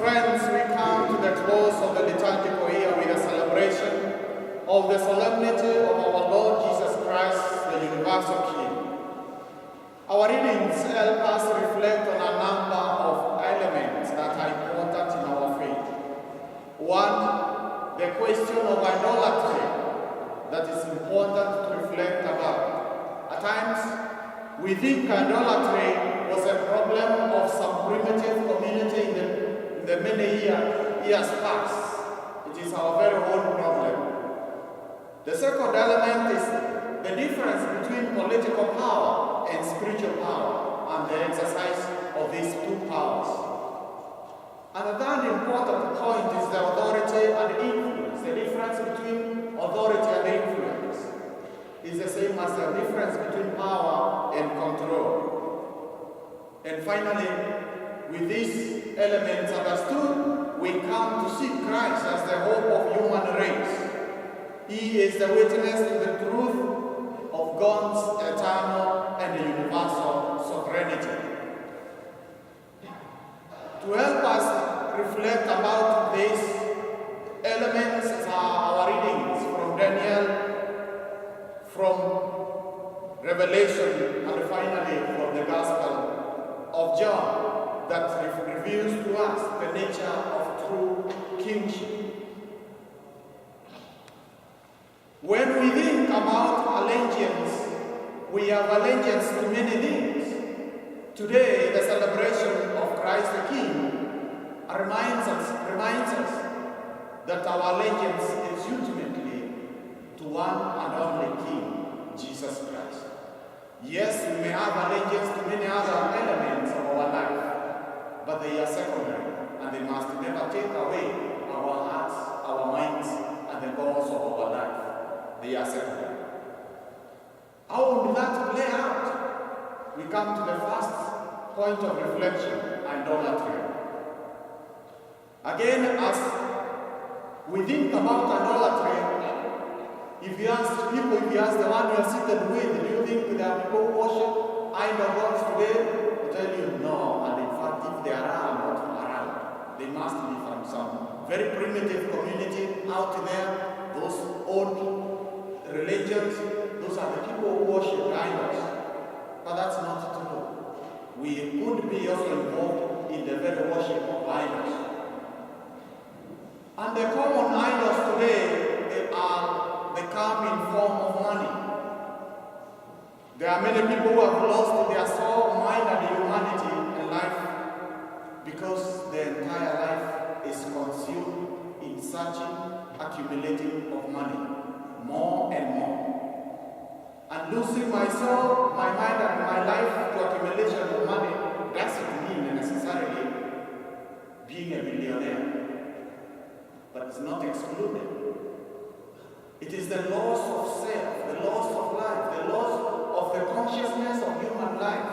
Friends, we come to the close of the liturgical year with a celebration of the solemnity of our Lord Jesus Christ, the universal King. Our readings help us reflect on a number of elements that are important in our faith. One, the question of idolatry that is important to reflect about. At times, we think idolatry was a problem of some primitive community in the many years past. It is our very own problem. The second element is the difference between political power and spiritual power and the exercise of these two powers. And the third important point is the authority and influence. The difference between authority and influence is the same as the difference between power and control. And finally, with these elements understood, we come to see Christ as the hope of human race. He is the witness to the truth of God's eternal and universal sovereignty. To help us reflect about these elements are our readings from Daniel, from Revelation, and finally from the Gospel of John that reveals to us the nature of true kingship. When we think about allegiance, we have allegiance to many things. Today, the celebration of Christ the King reminds us that our allegiance is ultimately to one and only King, Jesus Christ. Yes, we may have allegiance to many other elements of our life, but they are secondary, and they must never take away our hearts, our minds, and the goals of our life. They are secondary. How would that play out? We come to the first point of reflection, idolatry. Again, as we think about idolatry, if you ask people, if you ask the one you are seated with, do you think there are people who worship idol gods today? They tell you no, and in fact, if they are not around, they must be from some very primitive community out there, those old religions, those are the people who worship idols. But that's not true. We could be also involved in the very worship of idols. And the common idols today, they come in form of money. There are many people who have lost their soul, mind, and humanity in life because their entire life is consumed in searching, accumulating of money, more and more. And losing my soul, my mind, and my life to accumulation of money doesn't mean necessarily being a millionaire, but it's not excluded. It is the loss of self, the loss of life, the loss of the consciousness of human life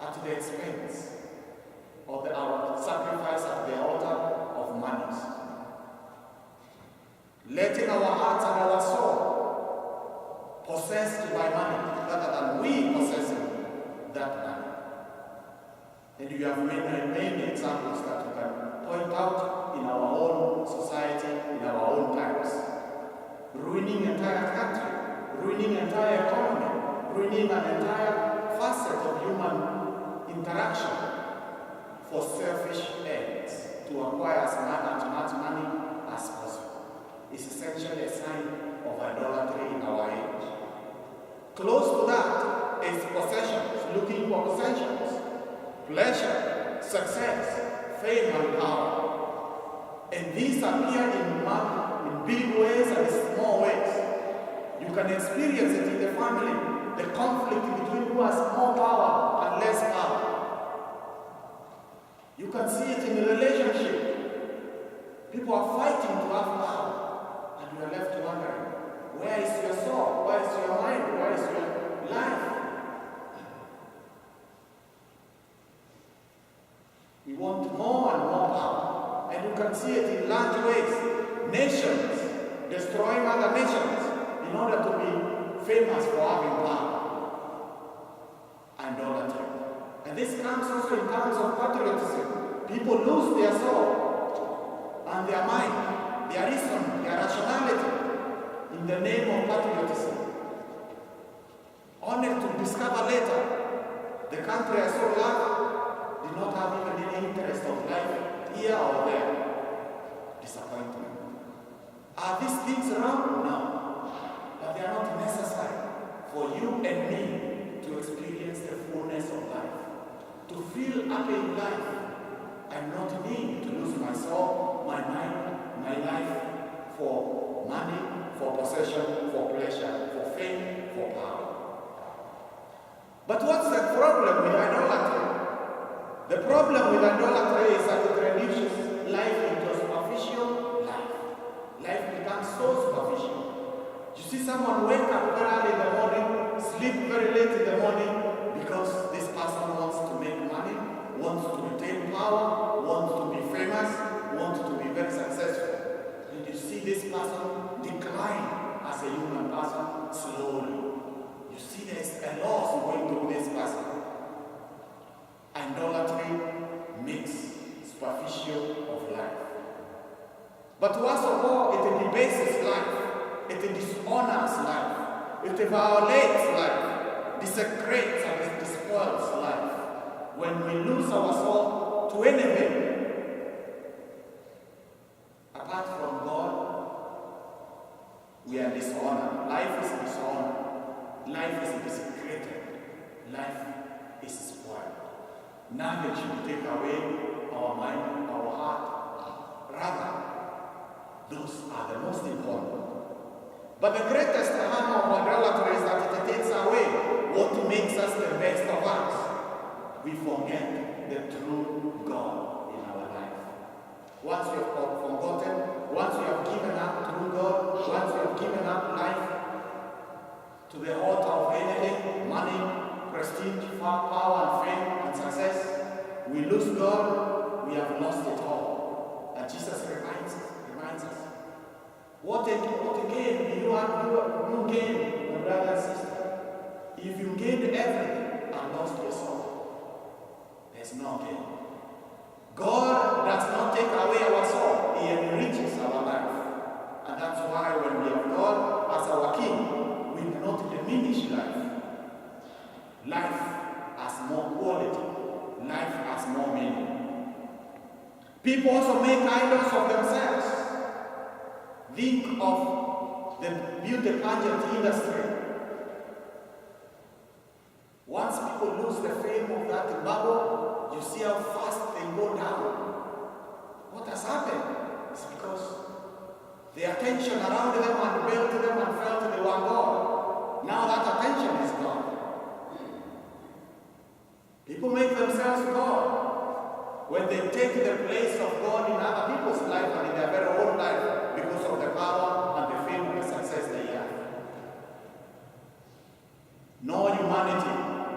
at the expense of our sacrifice at the altar of monies. Letting our hearts and our soul possessed by money rather than we possessing that money. And you have many examples that we can point out in our own society, in our own times. Ruining entire country, ruining entire economy, ruining an entire facet of human interaction for selfish ends to acquire as much money as possible. It's essentially a sign of idolatry in our age. Close to that is possessions, looking for possessions, pleasure, success, fame, and power. And these appear in big ways and small ways. You can experience it in the family, the conflict between who has more power and less power. You can see it in a relationship. People are fighting to have power, and you are left wondering, where is your soul? Where is your mind? Where is your life? We want more and more power, and you can see it in large ways. Nations destroying other nations in order to be famous for having power. Idolatry. And this comes also in terms of patriotism. People lose their soul and their mind, their reason, their rationality in the name of patriotism. Only to discover later the country I so loved did not have even any interest of life here or there. Disappointment. Are these things wrong? No. But they are not necessary for you and me to experience the fullness of life. To feel happy in life, I not need to lose my soul, my mind, my life for money, for possession, for pleasure, for fame, for power. But what's the problem with idolatry? The problem with idolatry is that it reduces life into superficial life. Life becomes so superficial. You see someone wake up very early in the morning, sleep very late in the morning, because this person wants to make money, wants to retain power, wants to be famous, wants to be very successful. And you see this person decline as a human person slowly. You see there's a loss going through this person. Idolatry makes superficial of life. But worst of all, it debases life. It dishonors life. It violates life. Desecrates and it despoils life. When we lose our soul to anything apart from God, we are dishonored. Life is dishonored. Life is desecrated. Life is spoiled. Nothing should take away our mind, our heart. Rather, those are the most important. But the greatest harm of idolatry is that it takes away what makes us the best of us. We forget the true God in our life. Once we have forgotten, once we have given up true God, once we have given up life to the altar of anything, money, prestige, power, and fame, and success, we lose God, we have lost it all. And Jesus reminds us. What again do you gain, my brother and sister? If you gained everything and lost your soul, there's no gain. God does not take away our soul, He enriches our life. And that's why when we have God as our King, we do not diminish life. Life has more quality. Life has more meaning. People also make idols of themselves. Think of the beauty pageant industry. Once people lose the fame of that bubble, you see how fast they go down. What has happened? It's because the attention around them and built them and felt they were God. Now that attention is gone. People make themselves God when they take the place of God in other people's life and in their very own life because of the power and the fame and the success they have. No humanity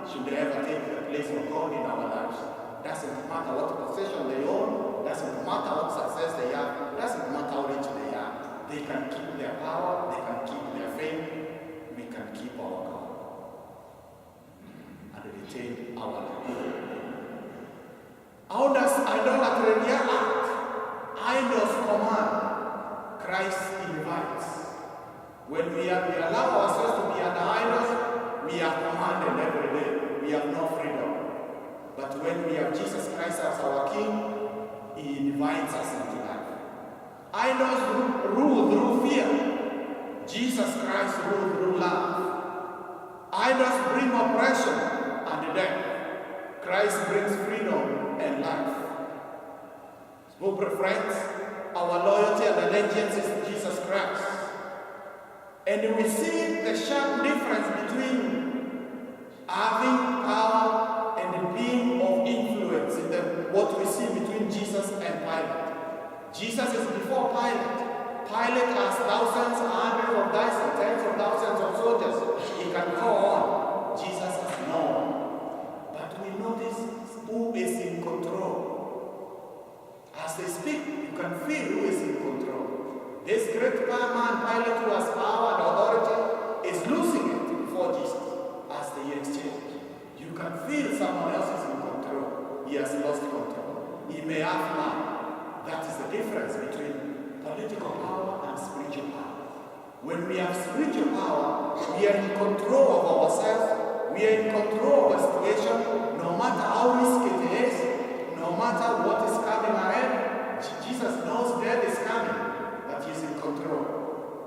should ever take the place of God in our lives. Doesn't matter what possession they own, doesn't matter what success they have, doesn't matter how rich they are. They can keep their power, they can keep their fame, we can keep our God and retain our life. How does idolatry act? Idols command, Christ invites. When we allow ourselves to be under idols, we are commanded every day. We have no freedom. But when we have Jesus Christ as our King, He invites us into life. Idols rule through fear. Jesus Christ rules through love. Idols bring oppression and death. Christ brings freedom and life. So, friends, our loyalty and allegiance is to Jesus Christ. And we see the sharp difference between having power and being of influence in what we see between Jesus and Pilate. Jesus is before Pilate. Pilate has thousands, hundreds of thousands, tens of thousands of soldiers. He can go on. Jesus has no one. But we notice who is in control. As they speak, you can feel who is in control. This great man, Pilate, who has power and authority, is losing it before Jesus as they exchange. You can feel someone else is in control. He has lost control. he may have now. That is the difference between political power and spiritual power. When we have spiritual power, we are in control of ourselves, we are in control of the situation, no matter how risky it is, no matter what is coming ahead. Jesus knows death is coming, but he is in control.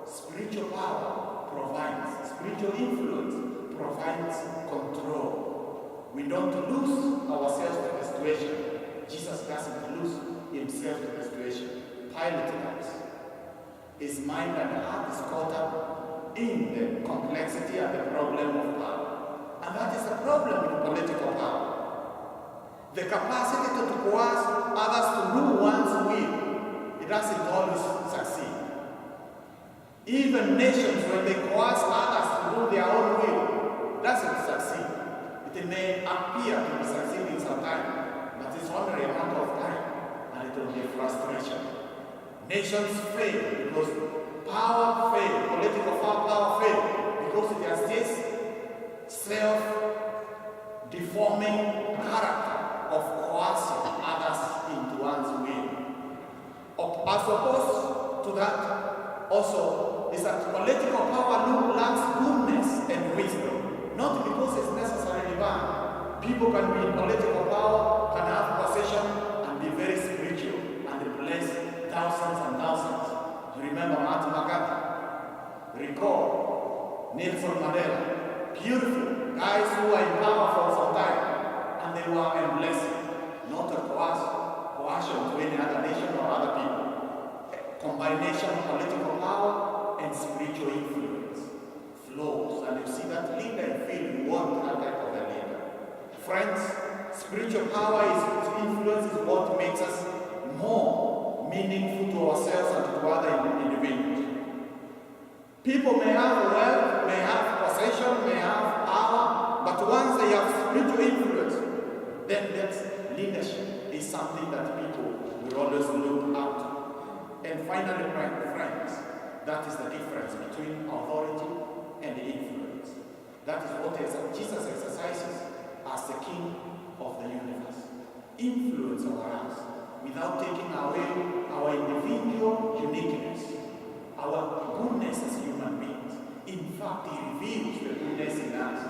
Spiritual power provides, spiritual influence provides control. We don't lose ourselves to the situation. Jesus doesn't lose himself to the situation. Pilate does. His mind and heart is caught up in the complexity and the problem of power. And that is the problem with political power. The capacity to coerce others to do one's will, it doesn't always succeed. Even nations, when they coerce others to do their own will, doesn't succeed. It may appear to be succeeding sometimes, but it's only a matter of time, and it will be a frustration. Nations fail because power fails, political power fails, because it has this self-deforming character of coercing others into one's will. As opposed to that, also, is that political power lacks goodness and wisdom, not because it's necessarily bad. People can be in political power, can have possession, and be very spiritual, and bless thousands and thousands. You remember Martin McCarthy, recall Nelson Mandela, beautiful guys who were in power for some time, and they were a blessing, not a coercion to any other nation or other people. A combination of political power and spiritual influence flows, and you see that leader and feel you want that type of a leader. Friends, spiritual power influence is what makes us more meaningful to ourselves and to other individuals. People may have wealth, may have possession, may have power, but once they have spiritual influence, then that leadership is something that people will always look up to. And finally, friends, that is the difference between authority and influence. That is what Jesus exercises as the King of the universe. Influence over us without taking away our individual uniqueness, our goodness as human beings. In fact, he reveals the goodness in us,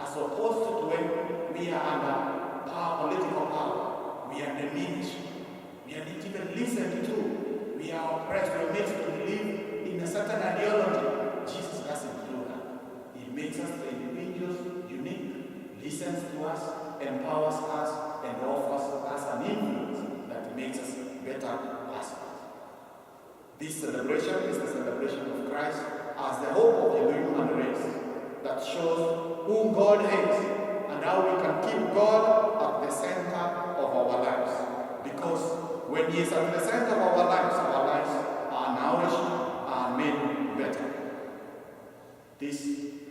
as opposed to when we are under political power, we are diminished, we are not even listened to, we are oppressed, we are made to believe in a certain ideology. Jesus doesn't do that. He makes us the individuals unique, listens to us, empowers us, and offers us an influence that makes us better persons. This celebration is the celebration of Christ as the hope of the human race that shows whom God is and how we can keep God at the center of our lives. Because when he is at the center of our lives are nourished, are made better. This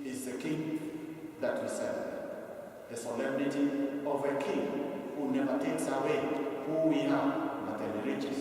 is the King that we celebrate. The solemnity of a King who never takes away who we are, but enriches